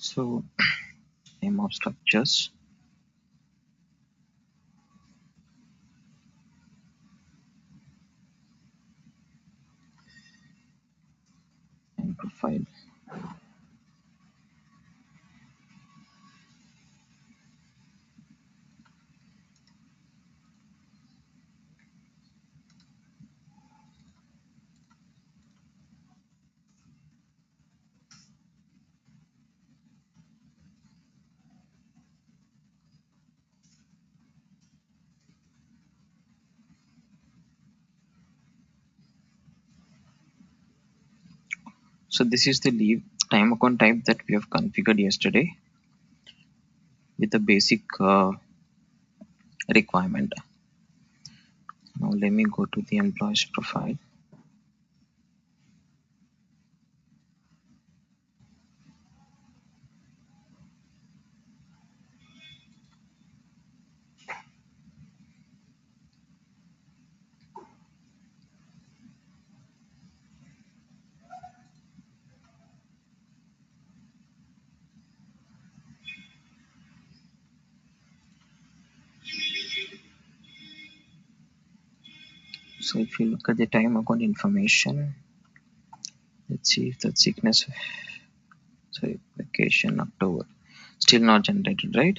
So name of structures, and profile. So this is the leave time account type that we have configured yesterday with the basic requirement. Now let me go to the employee's profile. So if you look at the time account information, let's see if that sickness, sorry, vacation October, still not generated, right?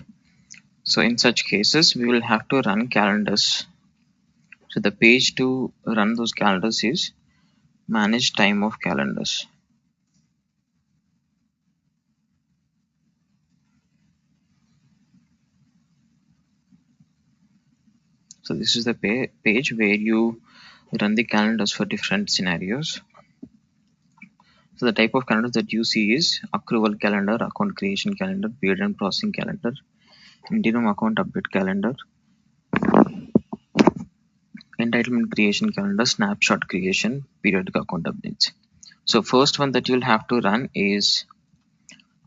So in such cases, we will have to run calendars. So the page to run those calendars is manage time of calendars. So this is the page where you run the calendars for different scenarios. So the type of calendars that you see is accrual calendar, account creation calendar, period and processing calendar, interim account update calendar, entitlement creation calendar, snapshot creation, periodic account updates. So first one that you'll have to run is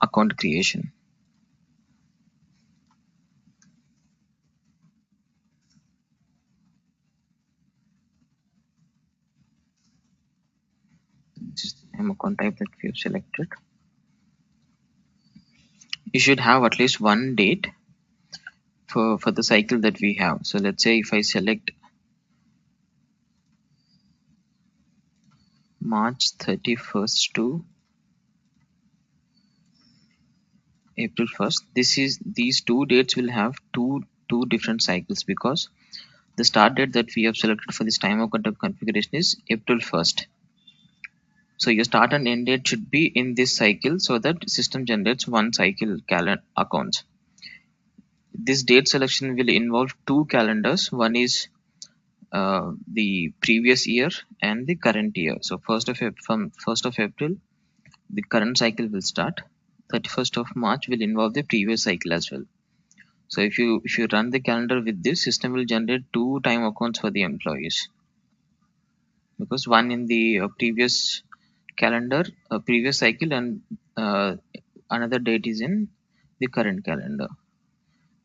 account creation. This is the account type that we have selected. You should have at least one date for the cycle that we have. So let's say if I select March 31st to April 1st, these two dates will have two different cycles, because the start date that we have selected for this time account type configuration is April 1st. So your start and end date should be in this cycle so that system generates one cycle calendar accounts. This date selection will involve two calendars. One is the previous year and the current year. So from 1st of April, the current cycle will start. 31st of March will involve the previous cycle as well. So if you run the calendar with this, system will generate two time accounts for the employees, because one in the previous calendar, previous cycle, and another date is in the current calendar.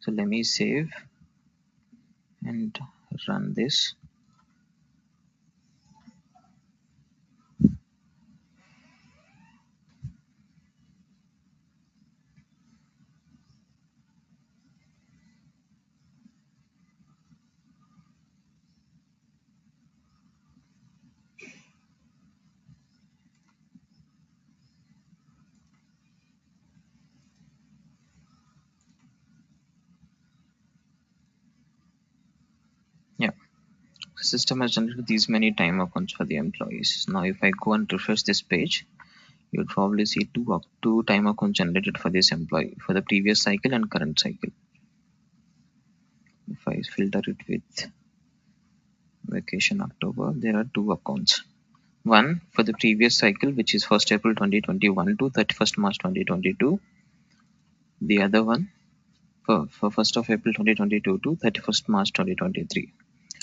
So let me save and run this. Yeah, system has generated these many time accounts for the employees. Now if I go and refresh this page, you'll probably see two time accounts generated for this employee for the previous cycle and current cycle. If I filter it with vacation October, there are two accounts. One for the previous cycle, which is 1st April 2021 to 31st March 2022. The other one for 1st of April 2022 to 31st March 2023.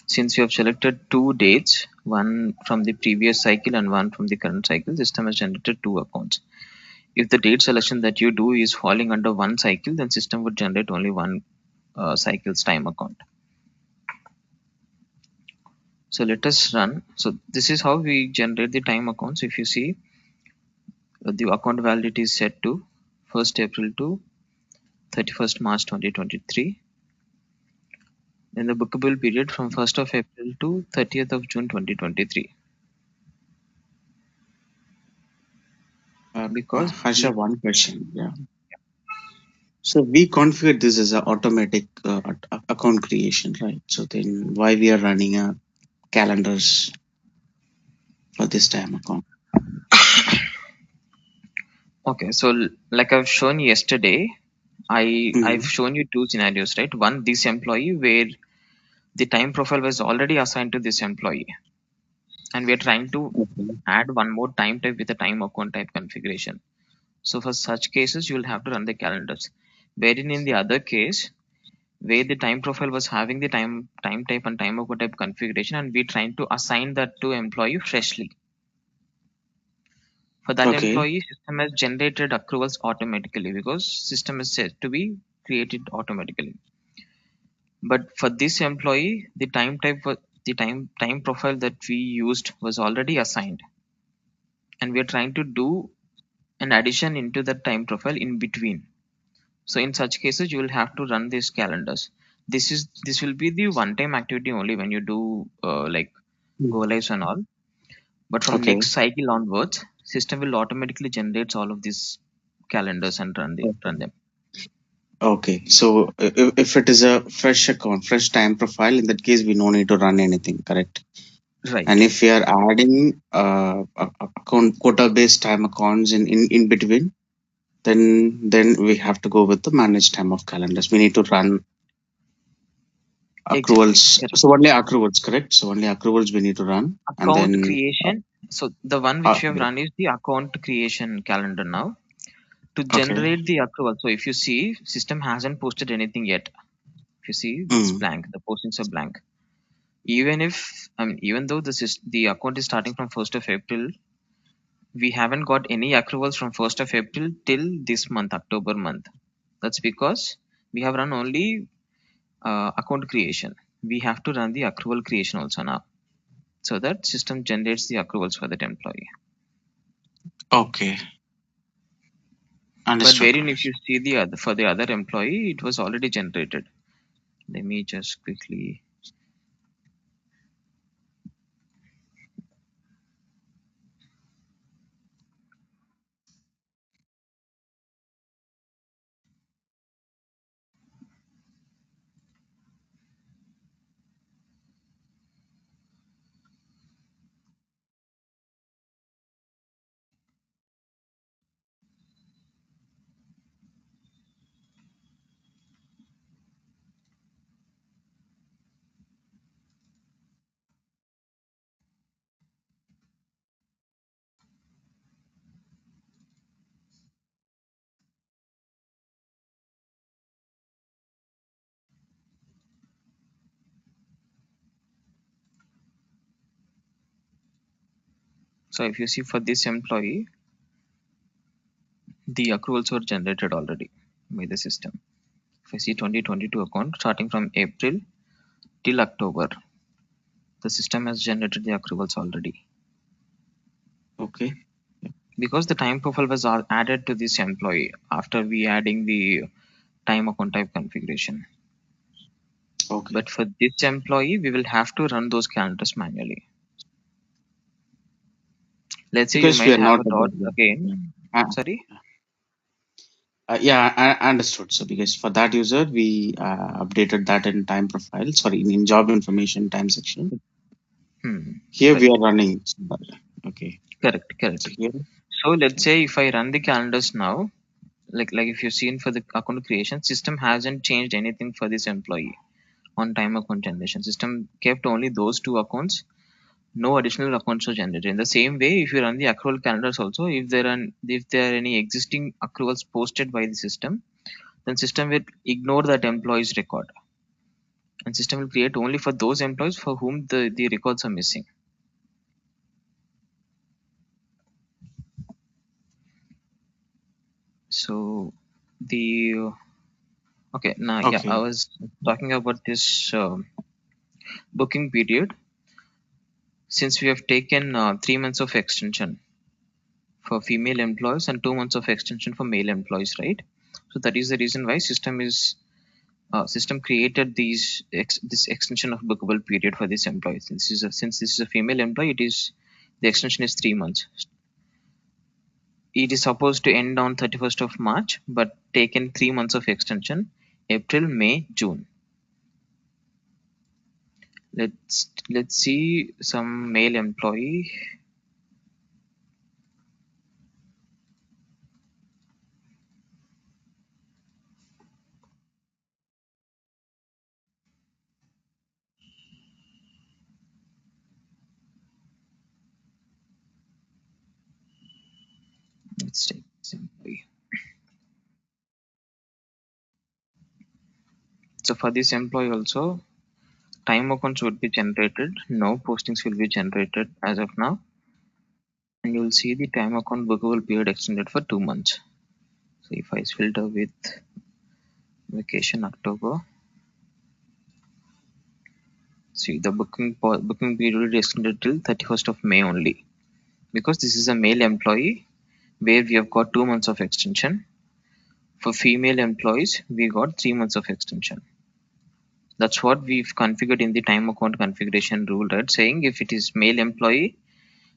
Since you have selected two dates, one from the previous cycle and one from the current cycle, system has generated two accounts. If the date selection that you do is falling under one cycle, then system would generate only one cycle's time account. So let us run. So this is how we generate the time accounts. If you see, the account validity is set to 1st April to 31st March 2023. Then the bookable period from 1st of April to 30th of June 2023. Because Harsha, one question. Yeah. So we configured this as a automatic account creation, right? So then why we are running a calendars for this time account? okay, so like I've shown yesterday, I've Mm-hmm. shown you two scenarios, right? One, this employee where the time profile was already assigned to this employee, and we are trying to Okay. add one more time type with a time account type configuration. So for such cases, you will have to run the calendars. Wherein in the other case, where the time profile was having the time type and time account type configuration, and we're trying to assign that to employee freshly. For that Okay. employee, system has generated accruals automatically because system is set to be created automatically. But for this employee, the time type the time profile that we used was already assigned, and we are trying to do an addition into that time profile in between. So in such cases, you will have to run these calendars. This will be the one time activity only when you do like go Mm. lives and all. But from Okay. next cycle onwards, system will automatically generate all of these calendars and run Okay. them. Okay. So if it is a fresh account, fresh time profile, in that case, we no need to run anything, correct? Right. And if we are adding account quota based time accounts in between, then we have to go with the managed time of calendars. We need to run Exactly. accruals. Correct. So only accruals, correct? So only accruals we need to run, and Account then creation. So the one which you have yeah. run is the account creation calendar now to Okay. generate the accrual. So if you see, system hasn't posted anything yet. If you see, it's Mm. blank. The postings are blank. Even if even though the account is starting from 1st of April, we haven't got any accruals from 1st of April till this month, October month. That's because we have run only account creation. We have to run the accrual creation also now, so that system generates the accruals for that employee. Okay. But Understood. wherein if you see the other for the other employee, it was already generated. Let me just quickly. So if you see for this employee, the accruals were generated already by the system. If I see 2022 account starting from April till October, the system has generated the accruals already Okay. because the time profile was added to this employee after we adding the time account type configuration. Okay. But for this employee, we will have to run those calendars manually. Let's say you Because we might are have not a about thought yeah. again. Uh, Sorry. yeah, I understood. So because for that user, we updated that in time profile. Sorry, in job information time section. Here we are Right. running. Okay. Correct. So Correct. here. So let's say if I run the calendars now, like if you've seen for the account creation, system hasn't changed anything for this employee on time account generation. System kept only those two accounts. No additional accounts are generated. In the same way, if you run the accrual calendars also, if there are any existing accruals posted by the system, then system will ignore that employee's record, and system will create only for those employees for whom the records are missing. So the okay now yeah, I Okay. was talking about this booking period. Since we have taken 3 months of extension for female employees and 2 months of extension for male employees, right? So that is the reason why system created this extension of bookable period for this employee. Since this is a female employee, the extension is 3 months. It is supposed to end on 31st of March, but taken 3 months of extension: April, May, June. Let's see some male employee. Let's take this employee. So for this employee also, time accounts would be generated. No postings will be generated as of now. And you'll see the time account bookable period extended for 2 months. So if I filter with vacation October, see the booking period is extended till 31st of May only, because this is a male employee where we have got 2 months of extension. For female employees, we got 3 months of extension. That's what we've configured in the time account configuration rule, right? Saying if it is male employee,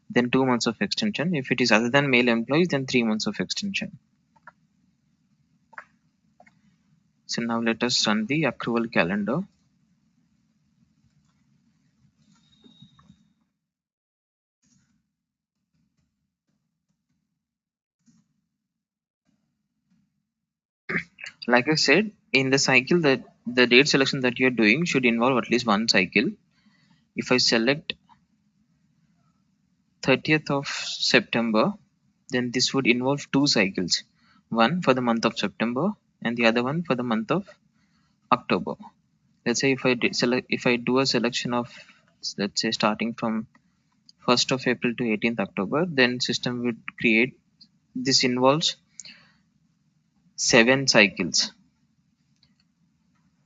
then 2 months of extension. If it is other than male employees, then 3 months of extension. So now let us run the accrual calendar. Like I said, in the cycle, that the date selection that you're doing should involve at least one cycle. If I select 30th of September, then this would involve two cycles, one for the month of September and the other one for the month of October. Let's say if I do a selection of, let's say, starting from 1st of April to 18th October, then system would create, this involves 7 cycles,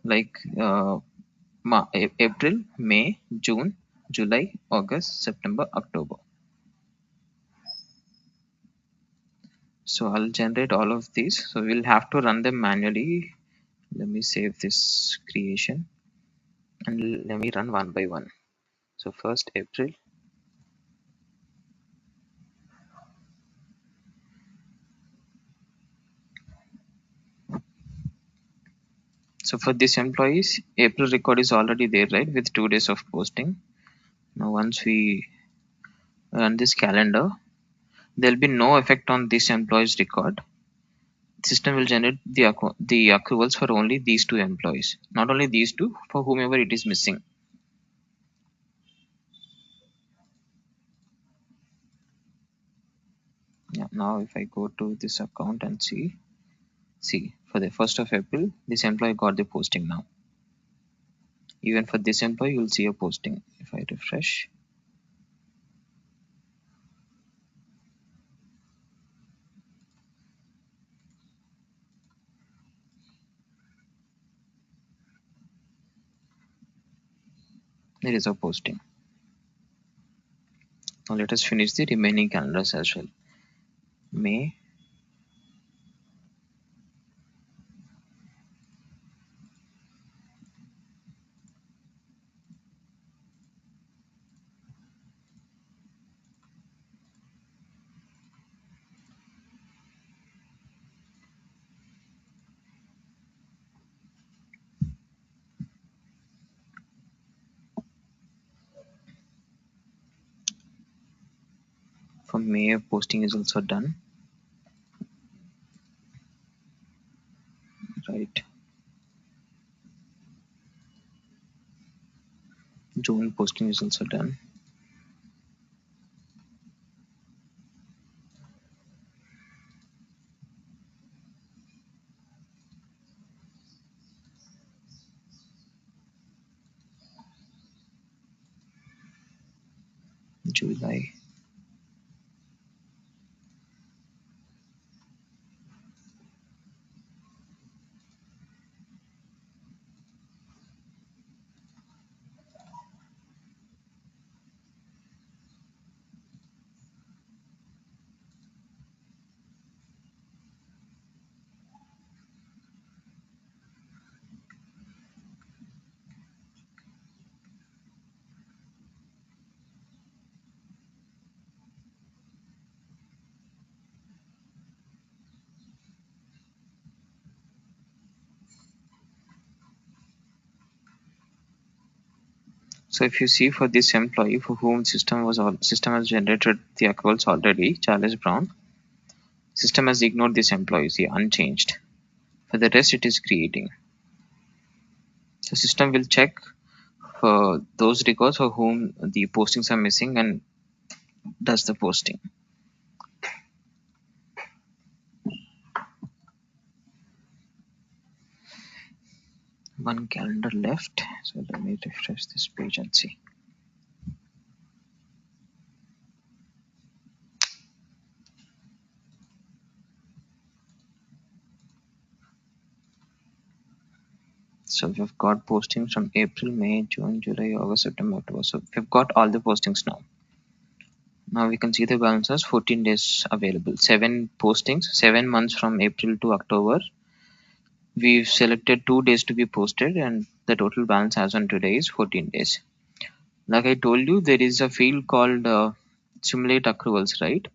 like April, May, June, July, August, September, October. So I'll generate all of these. So we'll have to run them manually. Let me save this creation and let me run one by one. So first April. So for this employees, April record is already there, right? With 2 days of posting. Now once we run this calendar, there'll be no effect on this employee's record. System will generate the accruals for only these two employees, not only these two, for whomever it is missing. Yeah, now if I go to this account and see for the 1st of April, this employee got the posting now. Even for this employee, you'll see a posting. If I refresh, there is a posting. Now let us finish the remaining calendars as well. May, for May, posting is also done, right? June posting is also done. July, So if you see for this employee for whom system has generated the accruals already, Charles Brown, system has ignored this employee, see, unchanged. For the rest, it is creating. The system will check for those records for whom the postings are missing and does the posting. One calendar left, so let me refresh this page and see. So we've got postings from April, May, June, July, August, September, October. So we've got all the postings now. Now we can see the balance as 14 days available. 7 postings, 7 months from April to October. We've selected 2 days to be posted, and the total balance as on today is 14 days. Like I told you, there is a field called simulate accruals, right?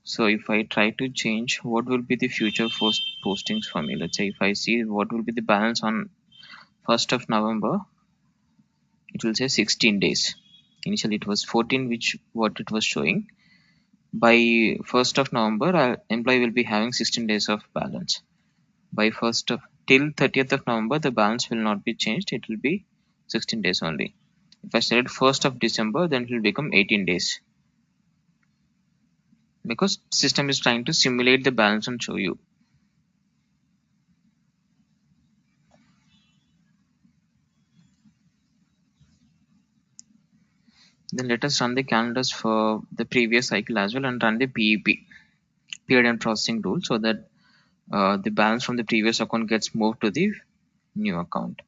So if I try to change what will be the future postings for me, let's say if I see what will be the balance on 1st of November, it will say 16 days. Initially it was 14, which what it was showing. By 1st of November, employee will be having 16 days of balance. By 1st of till 30th of November, the balance will not be changed. It will be 16 days only. If I select 1st of December, then it will become 18 days. Because system is trying to simulate the balance and show you. Then let us run the calendars for the previous cycle as well and run the PEP, period and processing rule, so that the balance from the previous account gets moved to the new account.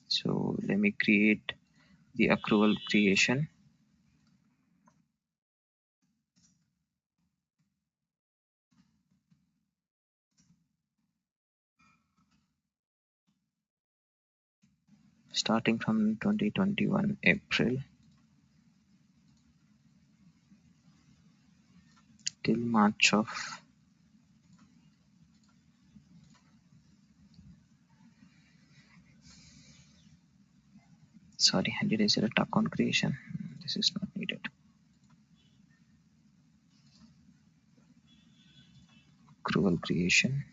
So let me create the accrual creation. Starting from 2021 April till March of sorry, did I select account creation? This is not needed. Accrual creation.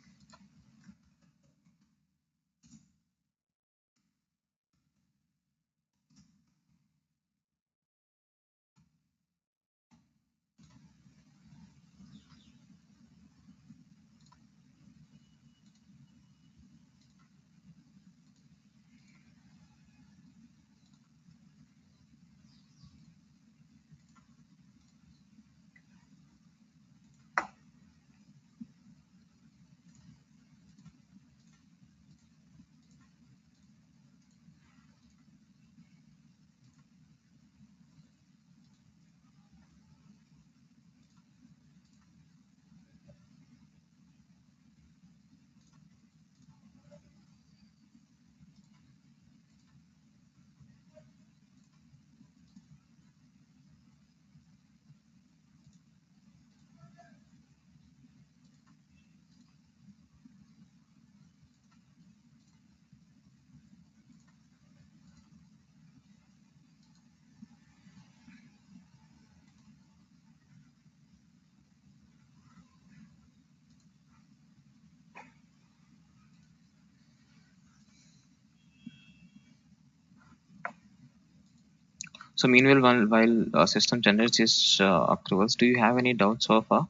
So meanwhile, while system generates its accruals, do you have any doubts so far?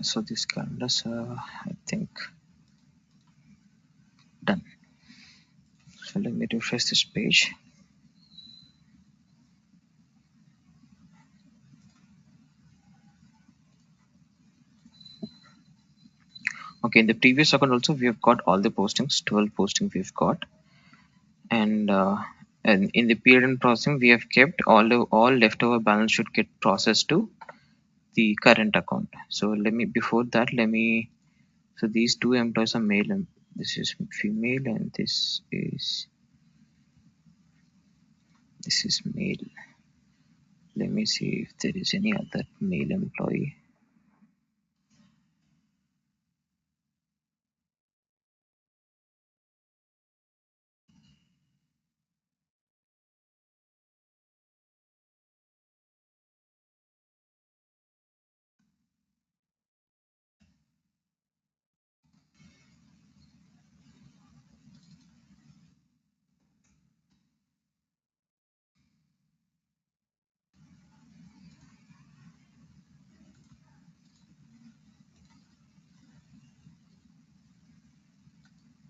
So this calendars I think done. So let me refresh this page. Okay, in the previous account also we have got all the postings, 12 postings we've got, and in the period end processing we have kept all leftover balance should get processed to the current account. So let me, before that, let me, so these two employees are male and this is female and this is male. Let me see if there is any other male employee.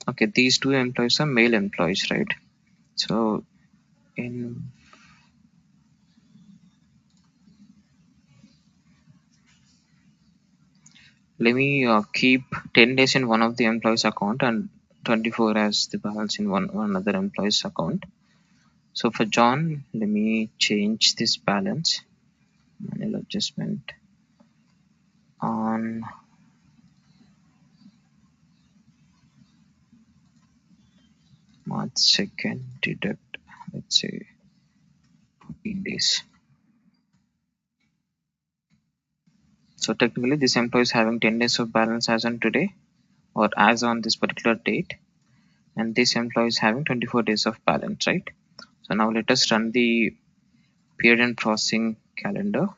Okay, these two employees are male employees, right? So in, let me keep 10 days in one of the employees account and 24 as the balance in one other employee's account. So for John, let me change this balance, manual adjustment on March 2nd, deduct, let's say 14 days. So technically this employee is having 10 days of balance as on today or as on this particular date, and this employee is having 24 days of balance, right? So now let us run the period and processing calendar.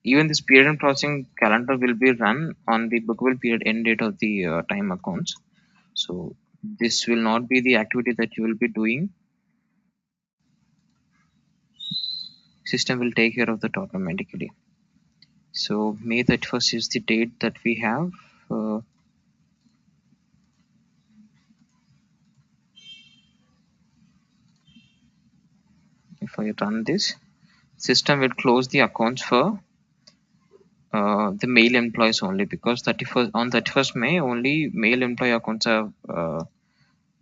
Even this period and processing calendar will be run on the bookable period end date of the time accounts. So this will not be the activity that you will be doing. System will take care of that automatically. So May 31st is the date that we have. If I run this, system will close the accounts for the male employees only, because 31st May only male employee accounts are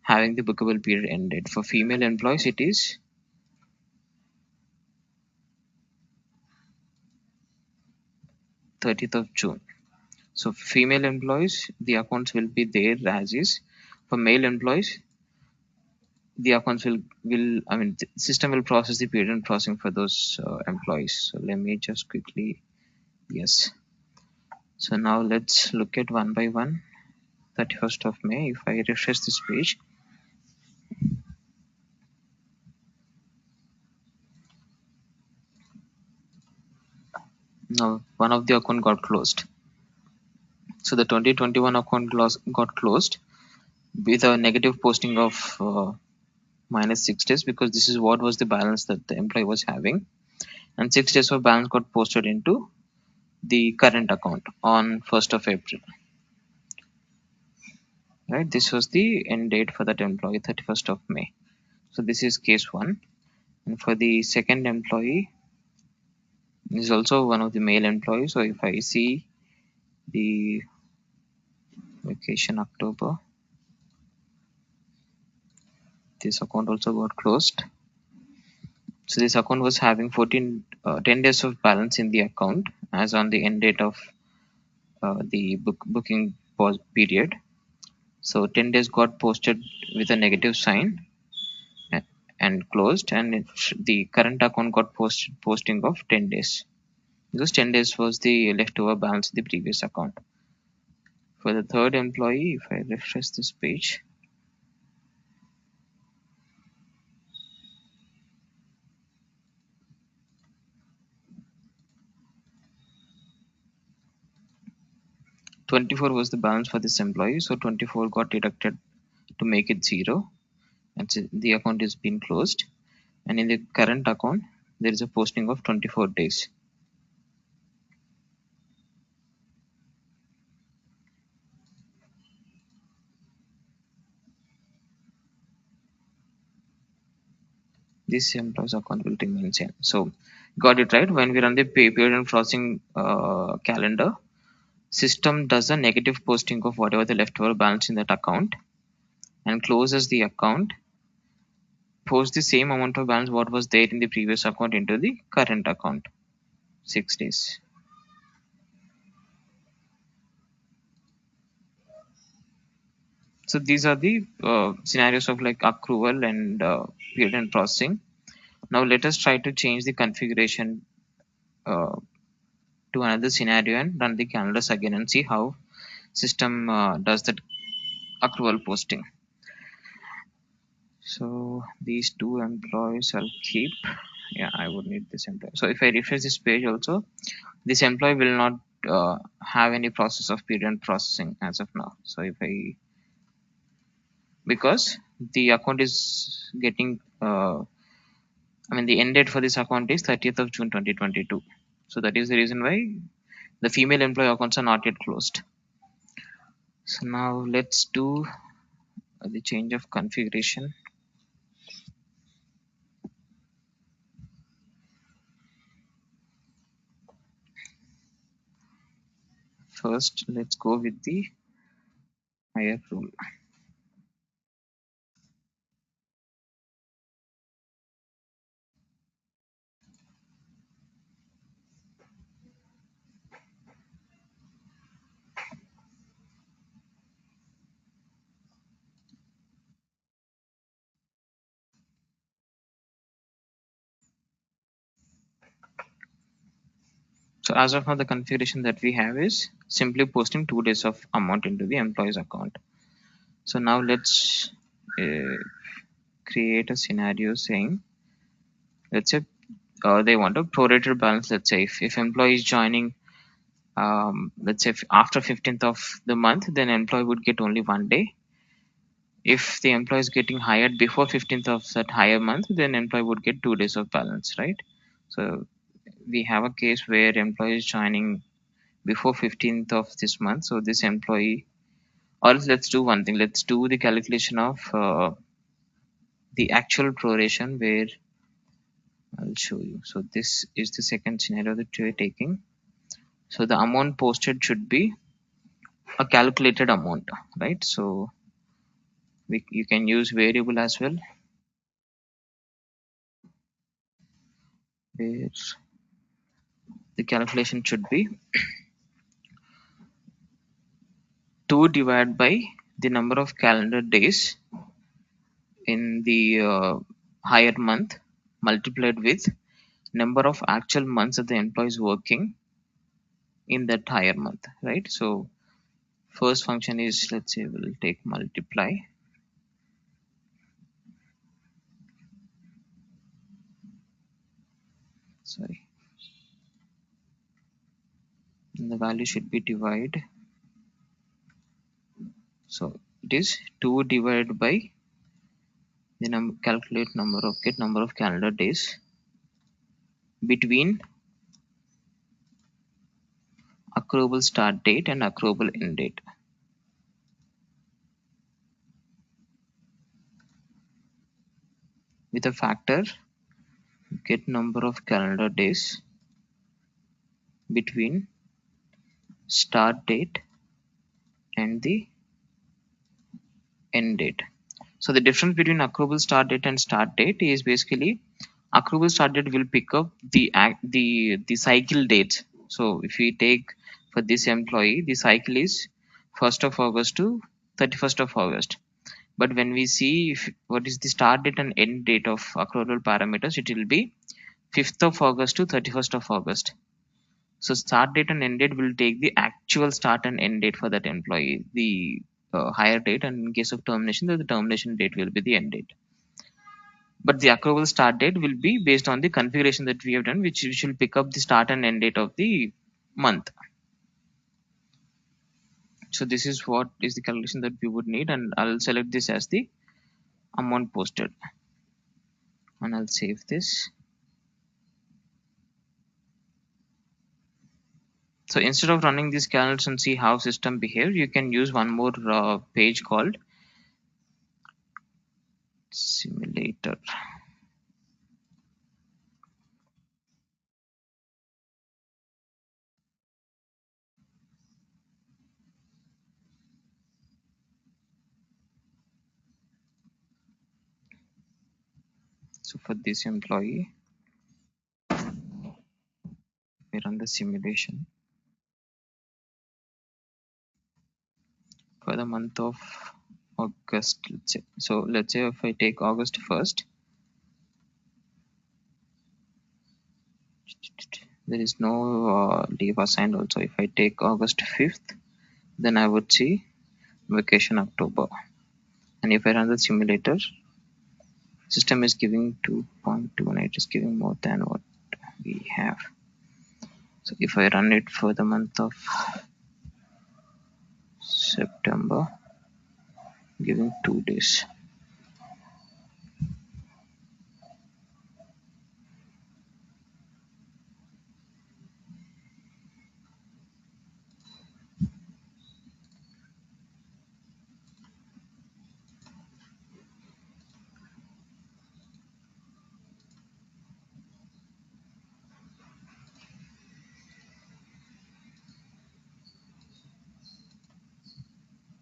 having the bookable period ended. For female employees it is 30th of June. So female employees, the accounts will be there as is. For male employees, the accounts will I mean the system will process the period and processing for those employees. So let me just quickly, yes. So now let's look at one by one. 31st of May, if I refresh this page, now one of the account got closed. So the 2021 account got closed with a negative posting of minus 6 days, because this is what was the balance that the employee was having, and 6 days of balance got posted into the current account on 1st of April, right? This was the end date for that employee, 31st of May. So this is case 1. And for the second employee, this is also one of the male employees. So if I see the vacation October, this account also got closed. So this account was having 10 days of balance in the account as on the end date of the booking pause period. So 10 days got posted with a negative sign and closed, and the current account got posting of 10 days, because 10 days was the leftover balance in the previous account. For the third employee, if I refresh this page, $24 was the balance for this employee, so 24 got deducted to make it 0, and so the account is being closed. And in the current account, there is a posting of 24 days. This employee's account will remain same. So got it right. When we run the period and processing calendar, system does a negative posting of whatever the leftover balance in that account and closes the account, posts the same amount of balance what was there in the previous account into the current account, 6 days. So these are the scenarios of like accrual and period and processing. Now let us try to change the configuration uh, to another scenario and run the calendars again and see how system does that accrual posting. So these two employees I'll keep. Yeah, I would need this employee. So if I refresh this page also, this employee will not have any process of period processing as of now. So if I, because the account is getting the end date for this account is 30th of June 2022. So that is the reason why the female employee accounts are not yet closed. So now let's do the change of configuration. First, let's go with the higher rule. So as of now, the configuration that we have is simply posting 2 days of amount into the employee's account. So now let's uh, create a scenario saying, let's say they want a prorated balance. Let's say if employee is joining, let's say after 15th of the month, then employee would get only 1 day. If the employee is getting hired before 15th of that higher month, then employee would get 2 days of balance, right? So we have a case where employee is joining before 15th of this month. So this employee, or let's do one thing. Let's do the calculation of the actual proration where I'll show you. So this is the second scenario that we're taking. So the amount posted should be a calculated amount, right? So you can use variable as well, where the calculation should be 2 divided by the number of calendar days in the higher month multiplied with number of actual months that the employee is working in that higher month, right? So first function is, let's say we'll take multiply, sorry, and the value should be divide. So it is 2 divided by the calculate number of get number of calendar days between accruable start date and accruable end date, with a factor get number of calendar days between start date and the end date. So the difference between accruable start date and start date is basically accruable start date will pick up the cycle dates. So if we take for this employee, the cycle is 1st of August to 31st of August. But when we see what is the start date and end date of accrual parameters, it will be 5th of August to 31st of August. So start date and end date will take the actual start and end date for that employee, the higher date, and in case of termination, the termination date will be the end date. But the accrual start date will be based on the configuration that we have done, which will pick up the start and end date of the month. So this is what is the calculation that we would need, and I'll select this as the amount posted, and I'll save this. So instead of running these calendars and see how system behave, you can use one more page called simulator. So for this employee, we run the simulation for the month of August, let's say. So let's say if I take August 1st, there is no leave assigned also. If I take August 5th, then I would see vacation October. And if I run the simulator, system is giving 2.2 and it is giving more than what we have. So if I run it for the month of September, giving 2 days.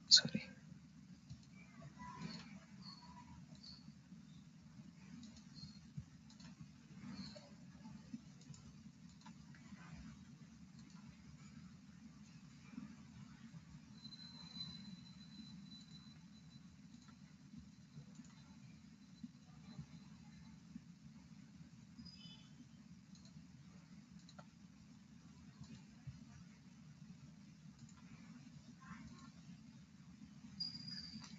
Sorry.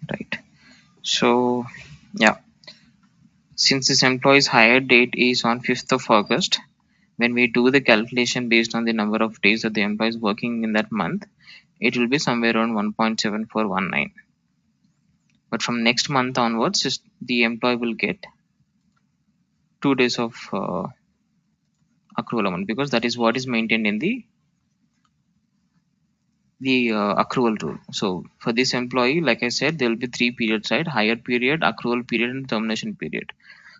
Right. So yeah, since this employee's hire date is on 5th of August, when we do the calculation based on the number of days that the employee is working in that month, it will be somewhere around 1.7419. But from next month onwards, the employee will get 2 days of accrual amount, because that is what is maintained in the accrual rule. So for this employee, like I said, there will be three periods, right? Hire period, accrual period, and termination period.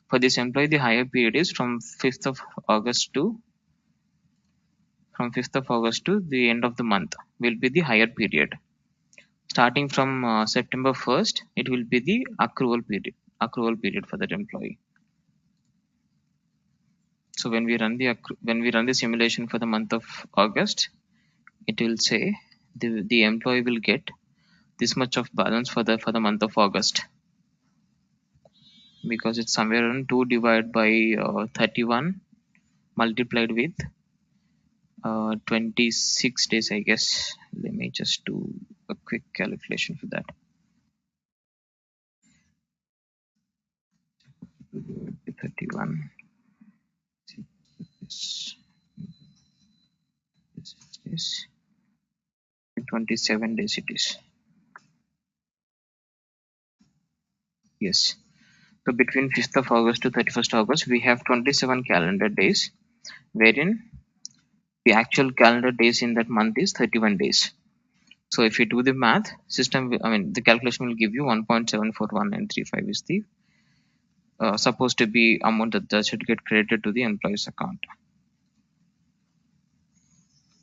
For this employee, the hire period is August to from 5th of August to the end of the month will be the hire period. Starting from September 1st, it will be the accrual period for that employee. So when we run the simulation for the month of August, it will say the employee will get this much of balance for the month of August, because it's somewhere around 2 divided by 31 multiplied with 26 days, I guess. Let me just do a quick calculation for that. 31, this, this, 27 days it is. Yes. So between 5th of August to 31st August, we have 27 calendar days, wherein the actual calendar days in that month is 31 days. So if you do the math, the calculation will give you 1.741935 is the supposed to be amount that should get credited to the employee's account.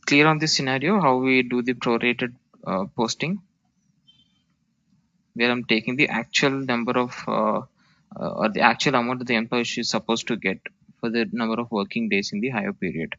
Clear on this scenario, how we do the prorated posting, where I'm taking the actual number of or the actual amount that the employee is supposed to get for the number of working days in the higher period.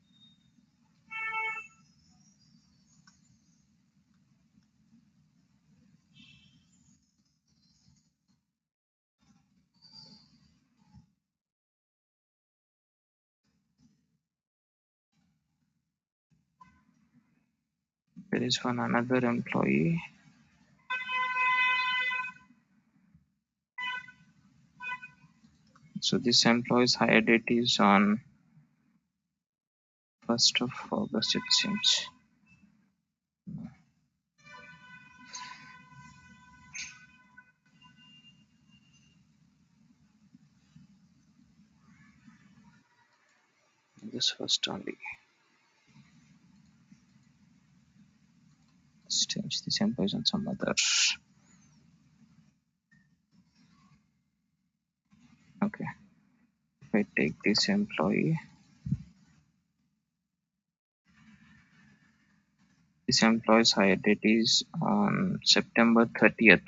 There is one another employee. So this employee's hire date is on 1st of August, it seems. This first only. let's change this employees on some other. Okay, if I take this employee, this employee's hire date is on September 30th.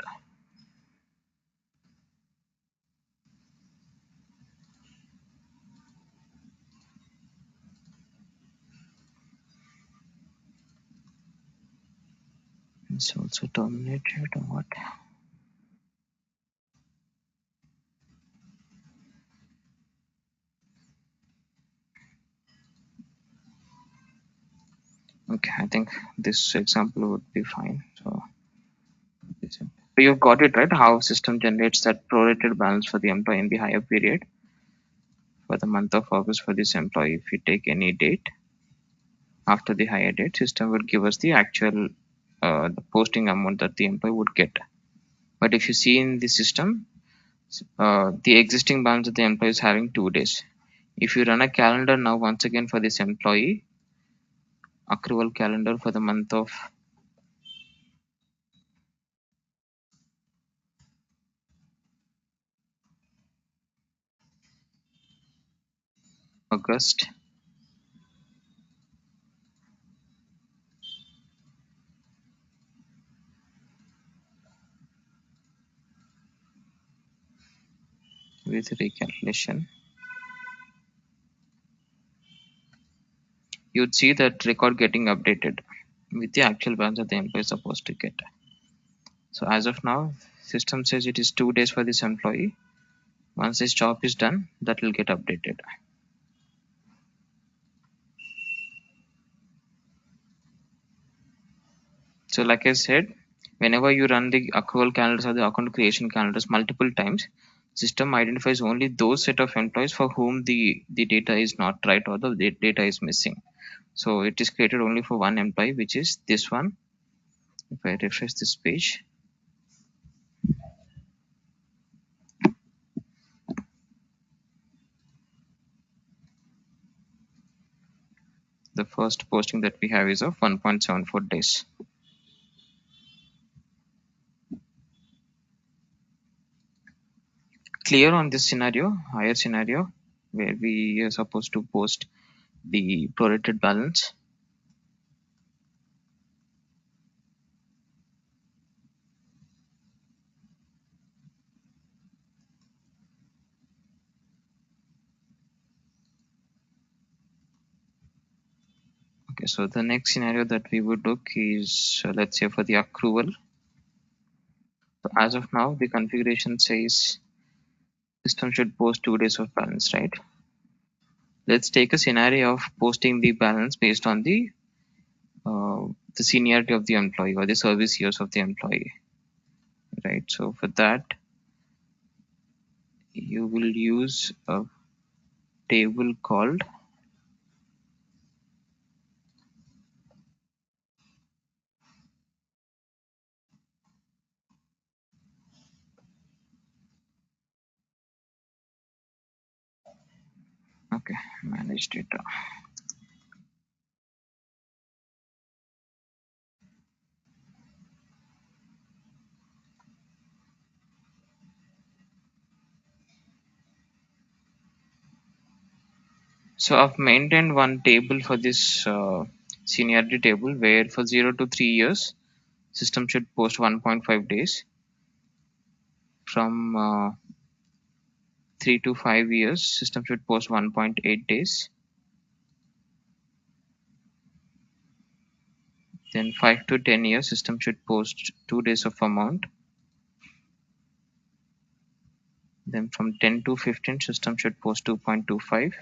It's also terminated or what? Okay, I think this example would be fine. So you've got it right. How system generates that prorated balance for the employee in the higher period for the month of August for this employee. If we take any date after the hire date, system will give us the actual the posting amount that the employee would get. But if you see in the system, the existing balance of the employee is having 2 days. If you run a calendar now once again for this employee, accrual calendar for the month of August, with recalculation, you'd see that record getting updated with the actual balance that the employee is supposed to get. So as of now, system says it is 2 days for this employee. Once this job is done, that will get updated. So like I said, whenever you run the accrual calendars or the account creation calendars multiple times, system identifies only those set of employees for whom the data is not right or the data is missing. So it is created only for one employee, which is this one. If I refresh this page, the first posting that we have is of 1.74 days. Clear on this scenario, higher scenario, where we are supposed to post the prorated balance. Okay, so the next scenario that we would look is, let's say for the accrual. So as of now, the configuration says system should post 2 days of balance, right? Let's take a scenario of posting the balance based on the seniority of the employee or the service years of the employee, right? So for that, you will use a table called manage data. So I've maintained one table for this seniority table where for 0 to 3 years, system should post 1.5 days. From 3 to 5 years, system should post 1.8 days. Then 5 to 10 years, system should post 2 days of amount. Then from 10 to 15, system should post 2.25.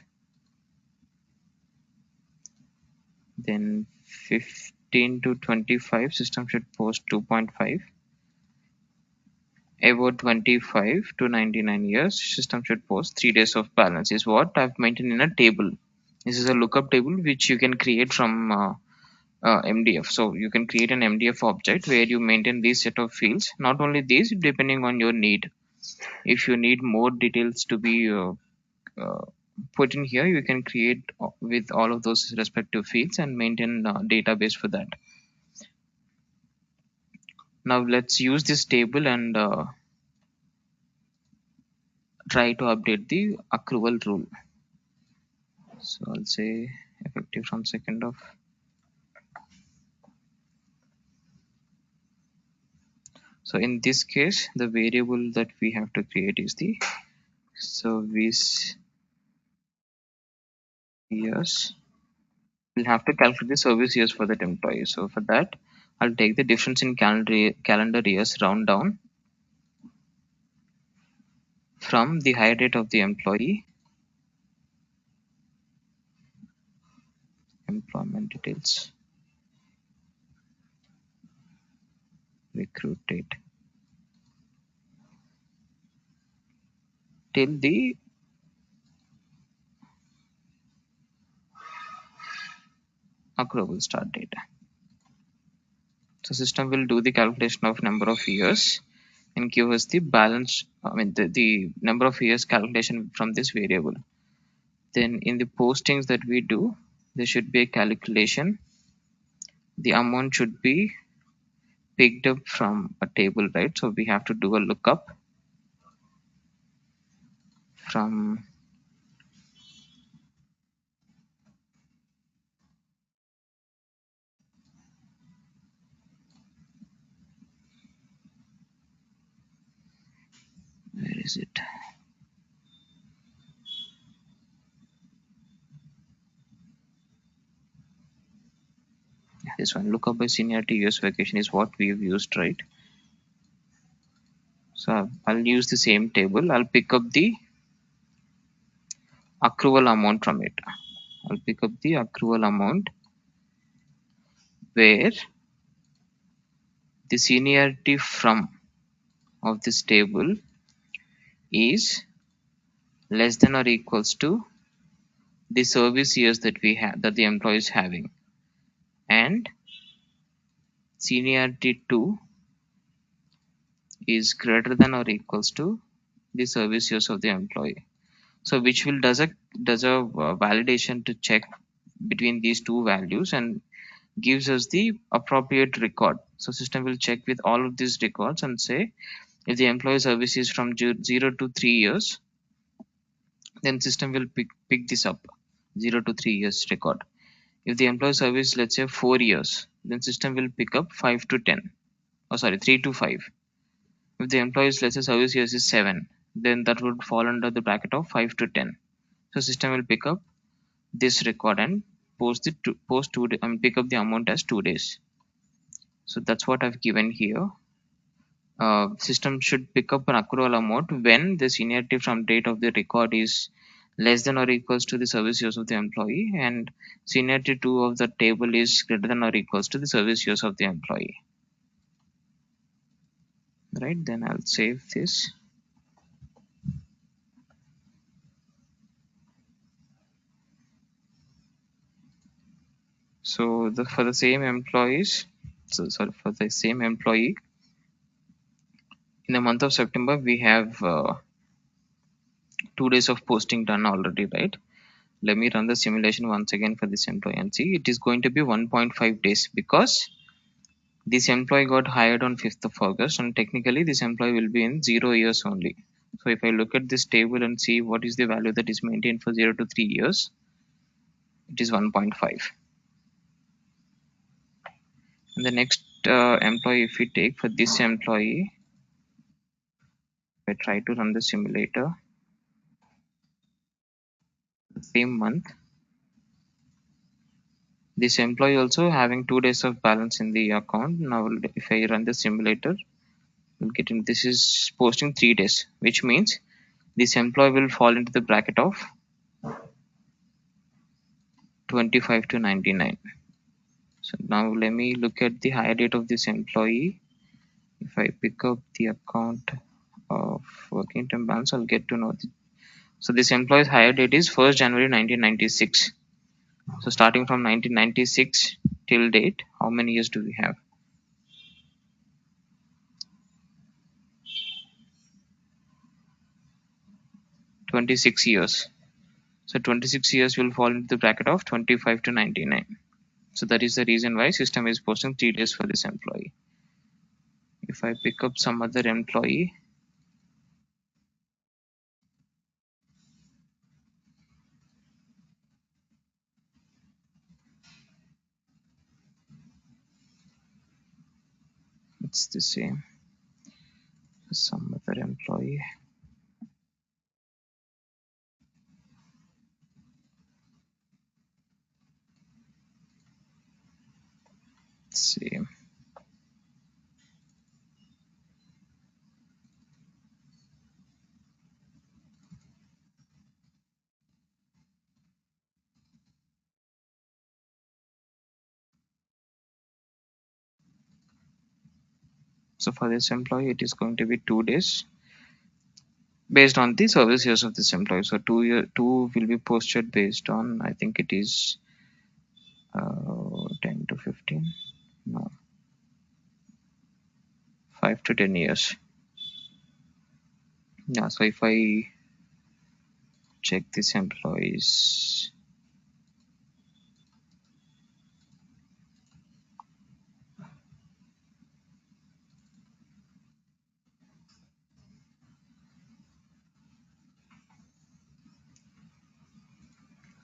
Then 15 to 25, system should post 2.5. About 25 to 99 years, system should post 3 days of balance is what I've maintained in a table. This is a lookup table which you can create from MDF. So you can create an MDF object where you maintain these set of fields. Not only these, depending on your need. If you need more details to be uh, put in here, you can create with all of those respective fields and maintain a database for that. Now let's use this table and try to update the accrual rule. So I'll say effective from 2nd of. So in this case, the variable that we have to create is the service years. We'll have to calculate the service years for that employee. So for that, I'll take the difference in calendar years, round down from the hire date of the employee, employment details, recruit date, till the accruable start date. So system will do the calculation of number of years and give us the balance, the number of years calculation from this variable. Then in the postings that we do, there should be a calculation. The amount should be picked up from a table, right? So we have to do a lookup from where is it? This one, lookup by seniority years vacation is what we've used, right? So I'll use the same table. I'll pick up the accrual amount from it. I'll pick up the accrual amount where the seniority from of this table is less than or equals to the service years that we have, that the employee is having, and seniority 2 is greater than or equals to the service years of the employee. So which will does a validation to check between these two values and gives us the appropriate record. So system will check with all of these records and say if the employee service is from 0 to 3 years, then system will pick this up, 0 to 3 years record. If the employee service, let's say 4 years, then system will pick up 5 to 10. Oh, sorry, 3 to 5. If the employee's, let's say, service years is 7, then that would fall under the bracket of 5 to 10. So system will pick up this record and pick up the amount as 2 days. So that's what I've given here. System should pick up an accrual amount when the seniority from date of the record is less than or equals to the service years of the employee, and seniority 2 of the table is greater than or equals to the service years of the employee. Right, then I'll save this. So for the same employees, for the same employee, in the month of September, we have 2 days of posting done already, right? Let me run the simulation once again for this employee and see. It is going to be 1.5 days because this employee got hired on 5th of August, and technically this employee will be in 0 years only. So if I look at this table and see what is the value that is maintained for 0 to 3 years, it is 1.5. And the next employee, if we take for this employee, if I try to run the simulator, the same month, this employee also having 2 days of balance in the account. Now if I run the simulator, we'll get in. This is posting 3 days, which means this employee will fall into the bracket of 25 to 99. So now let me look at the hire date of this employee. If I pick up the account of working term balance, I'll get to know. So this employee's hire date is 1st January 1996. So starting from 1996 till date, how many years do we have? 26 years. So 26 years will fall into the bracket of 25 to 99. So that is the reason why system is posting 3 days for this employee. If I pick up some other employee, it's the same. Some other employee, same. So for this employee, it is going to be 2 days based on the service years of this employee. So 2 will be posted based on, I think it is 10 to 15. No, 5 to 10 years. Yeah. So if I check this employees,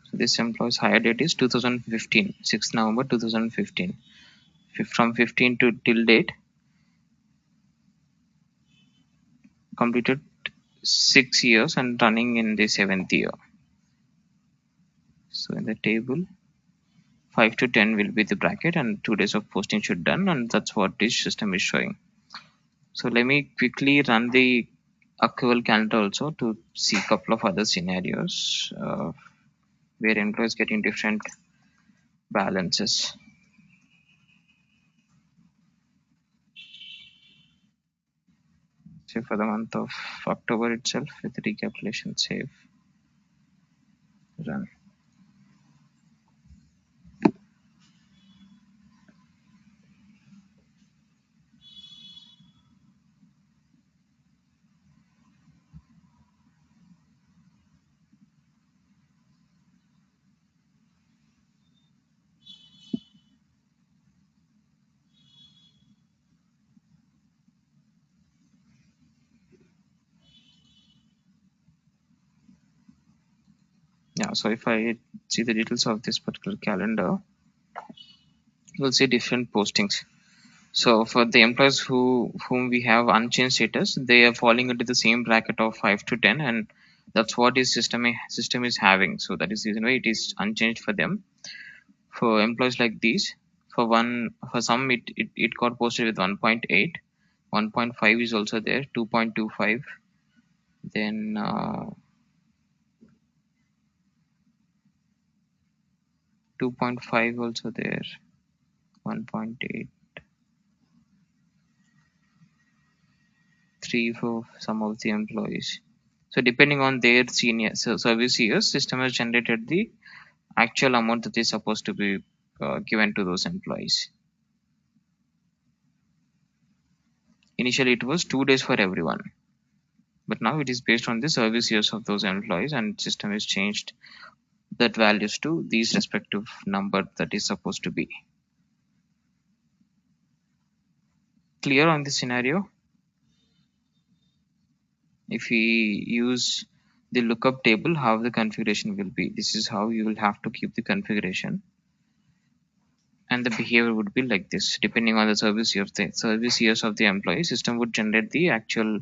so this employee's hire date is 2015, 6 November 2015. From 15 to till date, completed 6 years and running in the 7th year. So in the table, 5 to 10 will be the bracket and 2 days of posting should done, and that's what this system is showing. So let me quickly run the accrual calendar also to see a couple of other scenarios where employees getting different balances. So for the month of October itself, with recalculation, save, run. Yeah, so if I see the details of this particular calendar, you'll see different postings. So for the employees whom we have unchanged status, they are falling into the same bracket of 5 to 10, and that's what this system is having. So that is the reason why it is unchanged for them. For employees like these, for some it got posted with 1.8, 1.5 is also there, 2.25, then 2.5 also there, 1.8, 3 for some of the employees. So depending on their senior service years, system has generated the actual amount that is supposed to be given to those employees. Initially, it was 2 days for everyone, but now it is based on the service years of those employees, and system has changed that values to these respective number that is supposed to be. Clear on this scenario? If we use the lookup table, how the configuration will be. This is how you will have to keep the configuration, and the behavior would be like this. Depending on the service years of the employee, system would generate the actual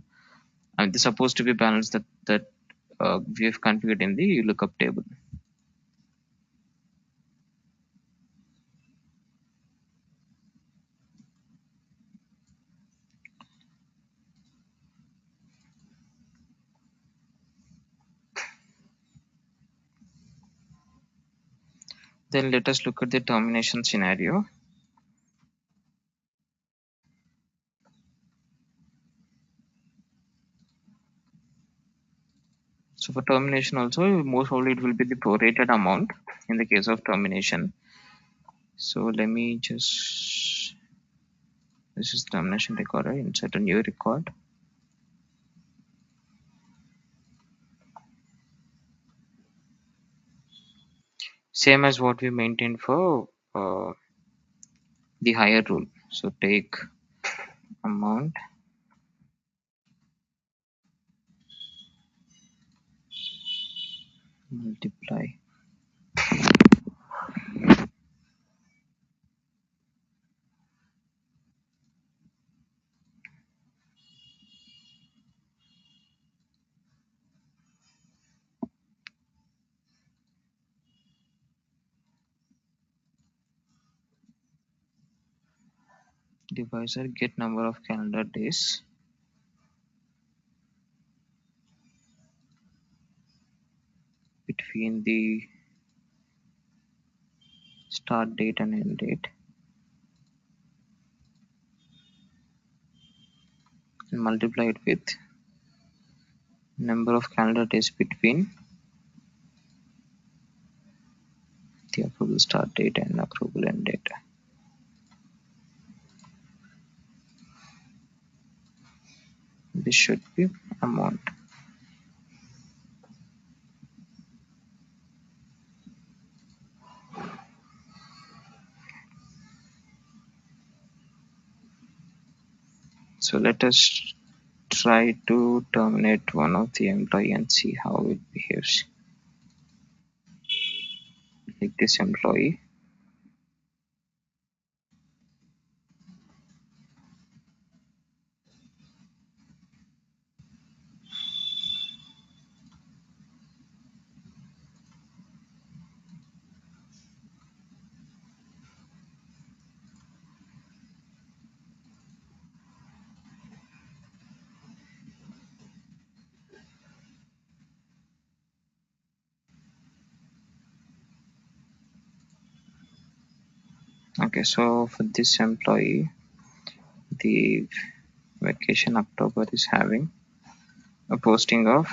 and the supposed to be balance that we have configured in the lookup table. Then let us look at the termination scenario. So for termination also, most probably it will be the prorated amount in the case of termination. So let me just, this is termination record, right? Insert a new record. Same as what we maintained for the higher rule. So take amount multiply divisor get number of calendar days between the start date and end date and multiply it with number of calendar days between the approval start date and approval end date. This should be amount. So let us try to terminate one of the employee and see how it behaves. Like this employee. Okay, so for this employee, the vacation October is having a posting of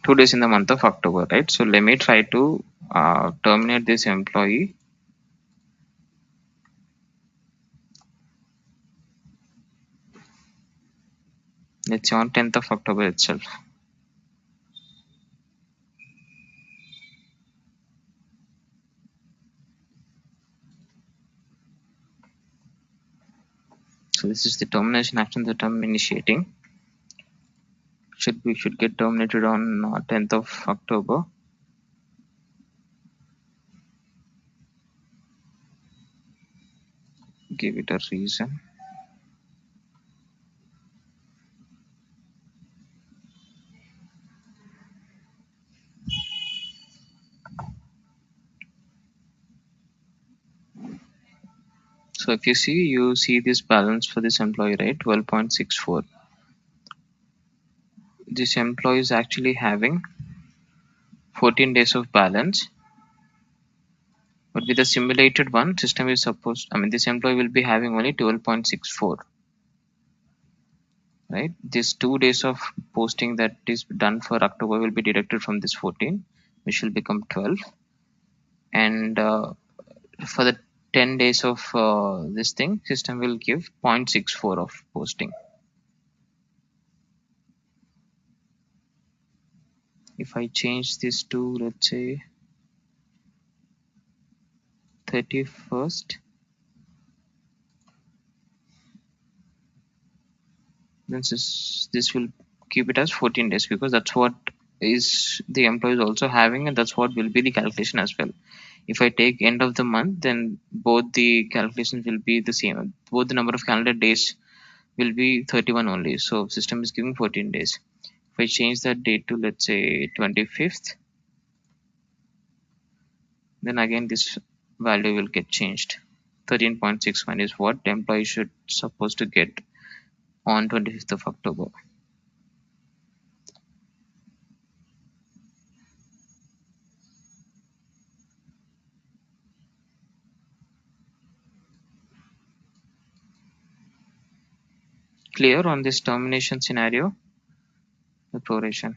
2 days in the month of October, right? So let me try to terminate this employee. Let's say on 10th of October itself. So this is the termination action that I'm initiating. Should get terminated on 10th of October. Give it a reason. So if you see this balance for this employee, right? 12.64. This employee is actually having 14 days of balance, but with the simulated one, system is supposed, this employee will be having only 12.64. Right, this 2 days of posting that is done for October will be deducted from this 14, which will become 12, and for the 10 days of this thing, system will give 0.64 of posting. If I change this to, let's say, 31st, then this will keep it as 14 days, because that's what is the employee is also having, and that's what will be the calculation as well. If I take end of the month, then both the calculations will be the same. Both the number of calendar days will be 31 only. So system is giving 14 days. If I change that date to, let's say, 25th, then again this value will get changed. 13.61 is what the employee should supposed to get on 25th of October. Clear on this termination scenario? The proration.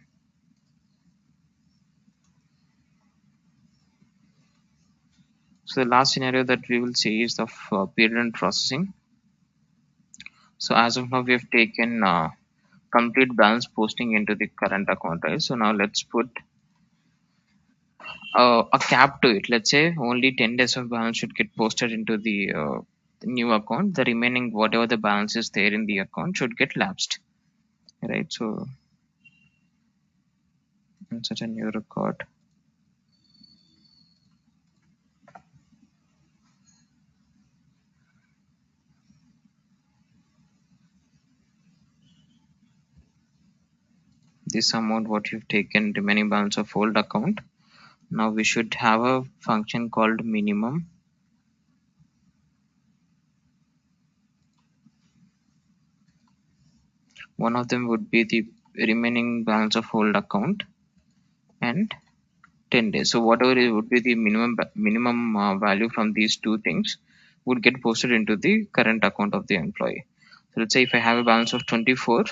So the last scenario that we will see is of period and processing. So as of now, we have taken complete balance posting into the current account, right? So now let's put a cap to it. Let's say only 10 days of balance should get posted into the the new account, the remaining whatever the balance is there in the account should get lapsed, right? So insert a new record. This amount what you've taken, remaining balance of old account. Now we should have a function called minimum. One of them would be the remaining balance of old account and 10 days. So whatever it would be the minimum value from these two things would get posted into the current account of the employee. So let's say if I have a balance of 24,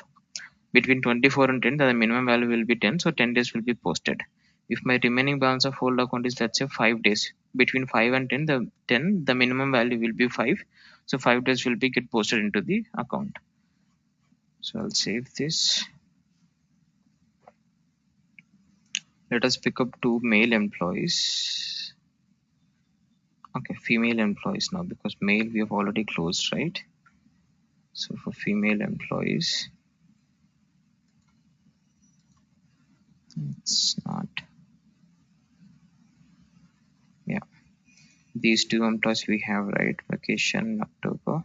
between 24 and 10, the minimum value will be 10. So 10 days will be posted. If my remaining balance of old account is, let's say, 5 days, between 5 and 10, the minimum value will be 5. So 5 days will be get posted into the account. So I'll save this. Let us pick up two male employees. Okay, female employees now, because male we have already closed, right? So for female employees, it's not. Yeah, these two employees we have, right? Vacation October,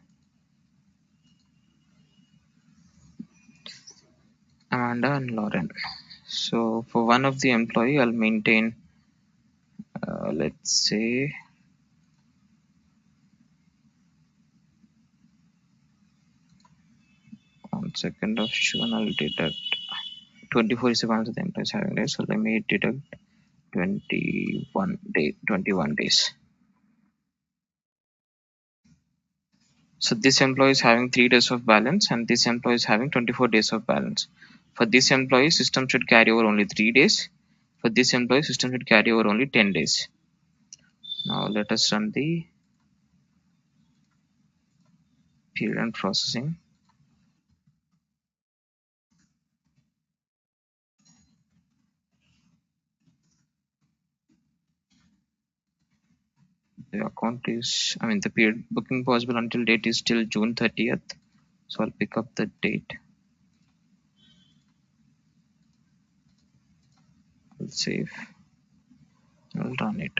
Amanda and Lauren. So for one of the employee, I'll maintain, let's say, one second of June, I'll deduct 24 is the balance of the employees having, right? So let me deduct 21 days. So this employee is having 3 days of balance and this employee is having 24 days of balance. For this employee, system should carry over only 3 days. For this employee, system should carry over only 10 days. Now let us run the period and processing. The account is, the period booking possible until date is till June 30th. So I'll pick up the date. I'll save. I'll run it.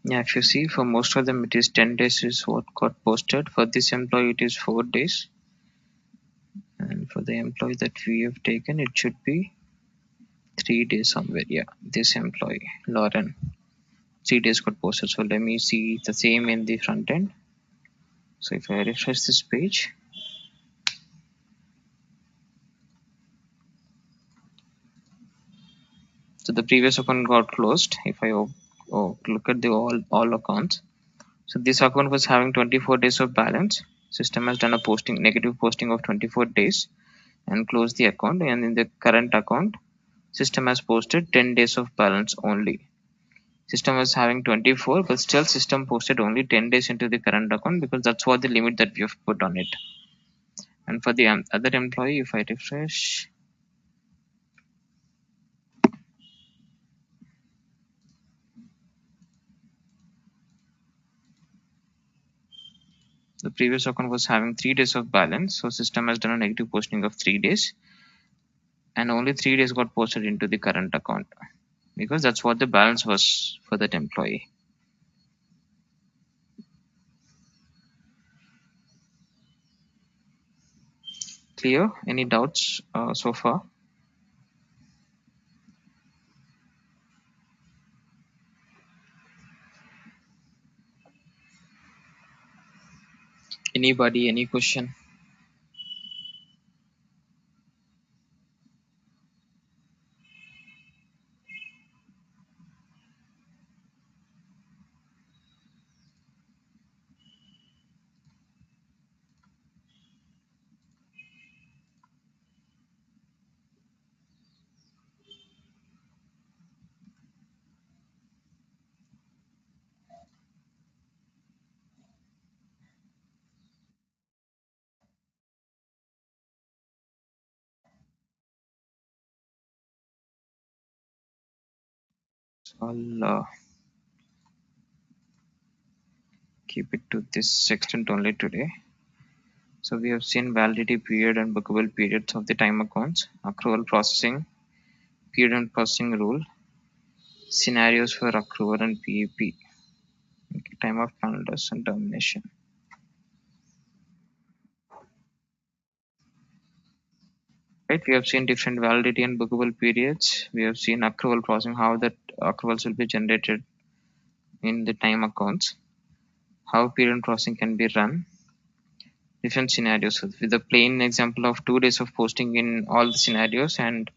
Yeah, if you see, for most of them it is 10 days is what got posted. For this employee it is 4 days. And for the employee that we have taken, it should be 3 days somewhere. Yeah, this employee, Lauren, 3 days got posted. So let me see the same in the front end. So if I refresh this page, so the previous account got closed. If I look at the all accounts, so this account was having 24 days of balance. System has done a negative posting of 24 days and closed the account. And in the current account, system has posted 10 days of balance only. System was having 24, but still system posted only 10 days into the current account because that's what the limit that we have put on it. And for the other employee, if I refresh, the previous account was having 3 days of balance, so system has done a negative posting of 3 days, and only 3 days got posted into the current account because that's what the balance was for that employee. Clear? Any doubts so far? Anybody, any question? So I'll keep it to this extent only today. So we have seen validity period and bookable periods of the time accounts, accrual processing, period and processing rule, scenarios for accrual and PEP, okay, time of calendars and termination. Right, we have seen different validity and bookable periods. We have seen accrual processing, how that accruals will be generated in the time accounts, how period and processing can be run, different scenarios with a plain example of 2 days of posting in all the scenarios and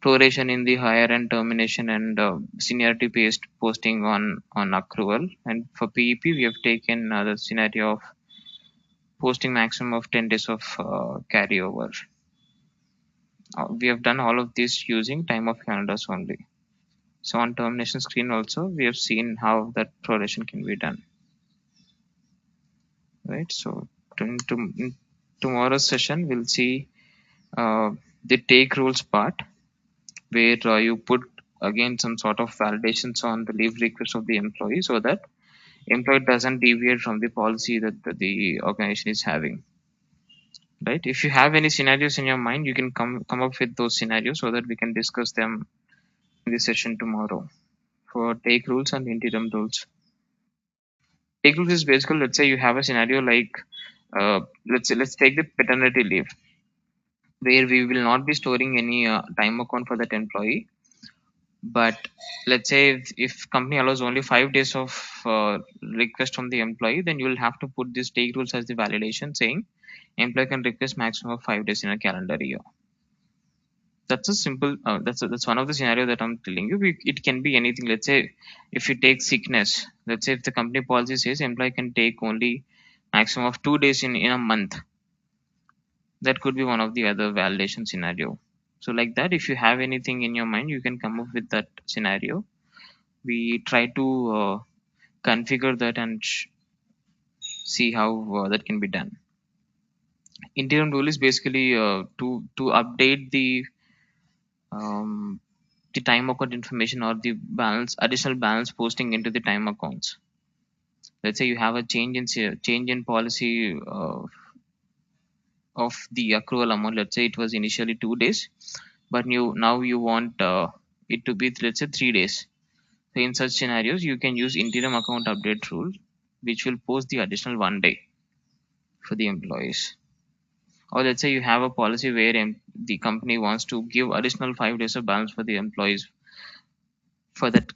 proration in the higher and termination and seniority based posting on accrual. And for PEP, we have taken the scenario of posting maximum of 10 days of carryover. We have done all of this using time of calendars only. So on termination screen also, we have seen how that proration can be done. Right. So in tomorrow's session, we'll see uh, the take rules part, where you put again some sort of validations on the leave request of the employee so that employee doesn't deviate from the policy that the organization is having. Right, if you have any scenarios in your mind, you can come up with those scenarios so that we can discuss them in the session tomorrow for take rules and interim rules. Take rules is basically, let's say you have a scenario like let's take the paternity leave, where we will not be storing any time account for that employee. But let's say if company allows only 5 days of request from the employee, then you will have to put this take rules as the validation, saying employee can request maximum of 5 days in a calendar year. That's a simple. That's one of the scenario that I'm telling you. It can be anything. Let's say if you take sickness. Let's say if the company policy says employee can take only maximum of 2 days in a month, that could be one of the other validation scenario. So like that, if you have anything in your mind, you can come up with that scenario. We try to configure that and see how that can be done. Interim rule is basically to update um, the time account information or the balance additional balance posting into the time accounts. Let's say you have a change in policy of the accrual amount. Let's say it was initially 2 days, but you want it to be, let's say, 3 days. So in such scenarios, you can use interim account update rule, which will post the additional 1 day for the employees. Or let's say you have a policy where the company wants to give additional 5 days of balance for the employees for that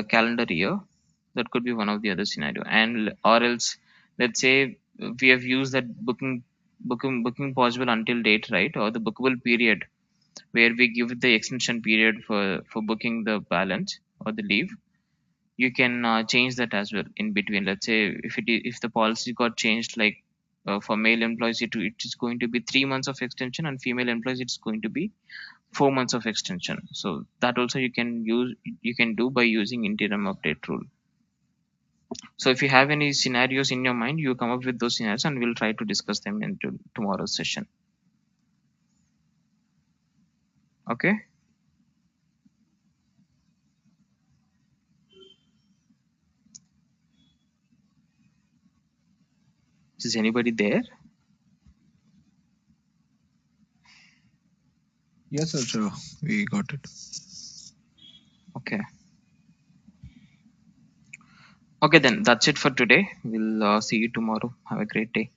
calendar year. That could be one of the other scenario. And or else, let's say we have used that booking possible until date, right, or the bookable period, where we give the extension period for booking the balance or the leave. You can change that as well in between. Let's say if the policy got changed, like for male employees it is going to be 3 months of extension, and female employees it's going to be 4 months of extension. So that also you can do by using interim update rule. So if you have any scenarios in your mind, you come up with those scenarios and we'll try to discuss them into tomorrow's session. Okay, is anybody there? Yes, sir. Sure. We got it. Okay. Okay, then that's it for today. We'll see you tomorrow. Have a great day.